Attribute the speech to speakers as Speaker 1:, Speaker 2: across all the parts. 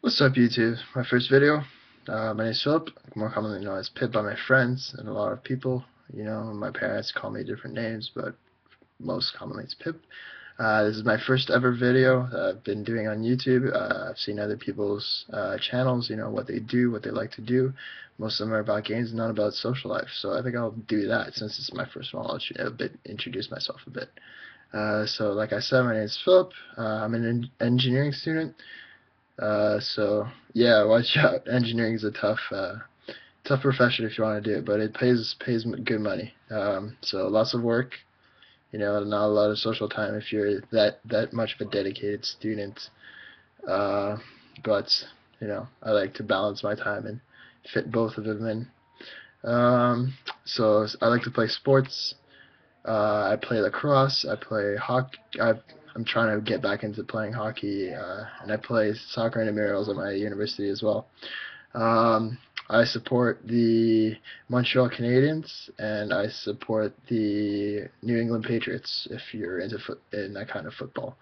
Speaker 1: What's up, YouTube? My first video. My name is Philip, more commonly known as Pip by my friends and a lot of people. You know, my parents call me different names, but most commonly it's Pip. This is my first ever video I've been doing on YouTube. I've seen other people's channels, you know, what they do, what they like to do. Most of them are about games, not about social life. So I think I'll do that since it's my first one. I'll introduce myself a bit. So like I said, my name is Philip. I'm an engineering student. So yeah, watch out. Engineering is a tough profession if you want to do it, but it pays good money. So lots of work, you know, not a lot of social time if you're that much of a dedicated student. Uh, but you know, I like to balance my time and fit both of them in. So I like to play sports. I play lacrosse. I play hockey. I'm trying to get back into playing hockey, and I play soccer and intramurals at my university as well. Um, I support the Montreal Canadiens, and I support the New England Patriots. If you're in that kind of football,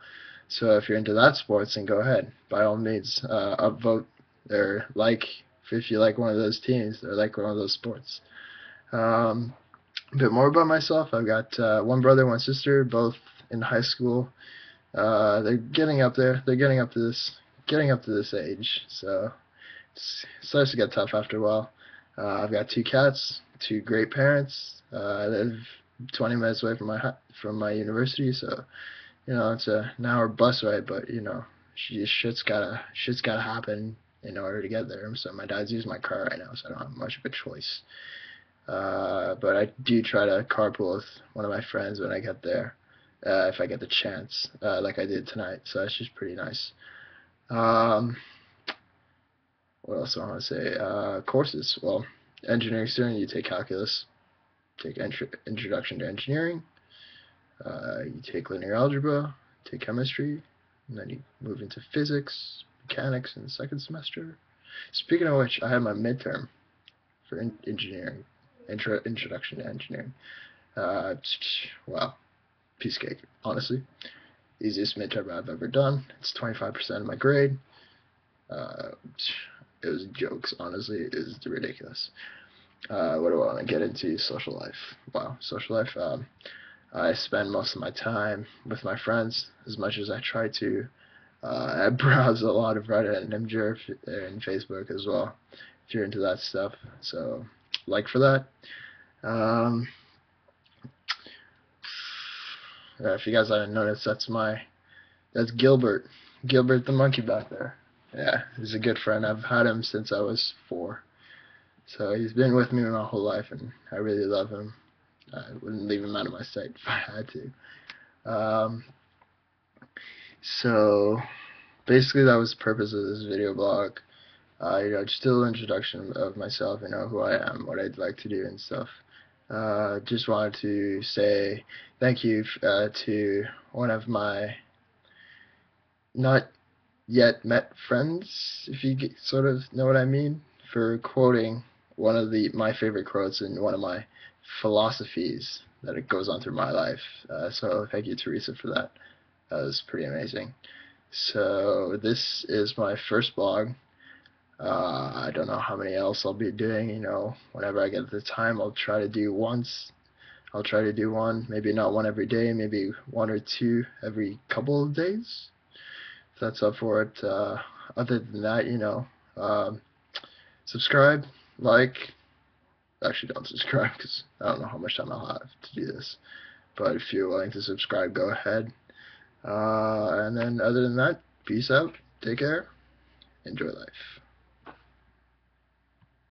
Speaker 1: so if you're into that sports, then go ahead. By all means, upvote or like if you like one of those teams or like one of those sports. Um, a bit more about myself. I've got one brother, one sister, both in high school. They're getting up there. They're getting up to this age. So it starts to get tough after a while. I've got two cats, two great parents. I live 20 minutes away from my university, so you know it's an hour bus ride. But you know, shit's gotta happen in order to get there. So my dad's using my car right now, so I don't have much of a choice. But I do try to carpool with one of my friends when I get there, if I get the chance, like I did tonight. So that's just pretty nice. Um, what else do I want to say? Courses. Well, engineering student, you take calculus, take introduction to engineering, you take linear algebra, take chemistry, and then you move into physics, mechanics in the second semester. Speaking of which, I had my midterm for engineering, introduction to engineering. Uh, wow, piece of cake, honestly. Easiest midterm I've ever done. It's 25% of my grade. Uh, it was jokes, honestly. It was ridiculous. What do I want to get into? Social life. Wow, social life. I spend most of my time with my friends as much as I try to. I browse a lot of Reddit and Imgur and Facebook as well, if you're into that stuff. So, like for that. Um, if you guys haven't noticed, that's Gilbert. Gilbert the monkey back there. Yeah, he's a good friend. I've had him since I was 4. So he's been with me my whole life, and I really love him. I wouldn't leave him out of my sight if I had to. So basically, that was the purpose of this video blog. You know, just a little introduction of myself, you know, who I am, what I'd like to do and stuff. Just wanted to say thank you to one of my not yet met friends, if you sort of know what I mean, for quoting one of my favorite quotes in one of my philosophies that it goes on through my life. So thank you, Teresa, for that. That was pretty amazing. So this is my first blog. I don't know how many else I'll be doing. You know, whenever I get the time, I'll try to do once. I'll try to do one, maybe not one every day, maybe one or two every couple of days. If that's up for it. Other than that, you know, um, subscribe, like. Actually, don't subscribe because I don't know how much time I'll have to do this. But if you're willing to subscribe, go ahead. And then, other than that, peace out. Take care. Enjoy life.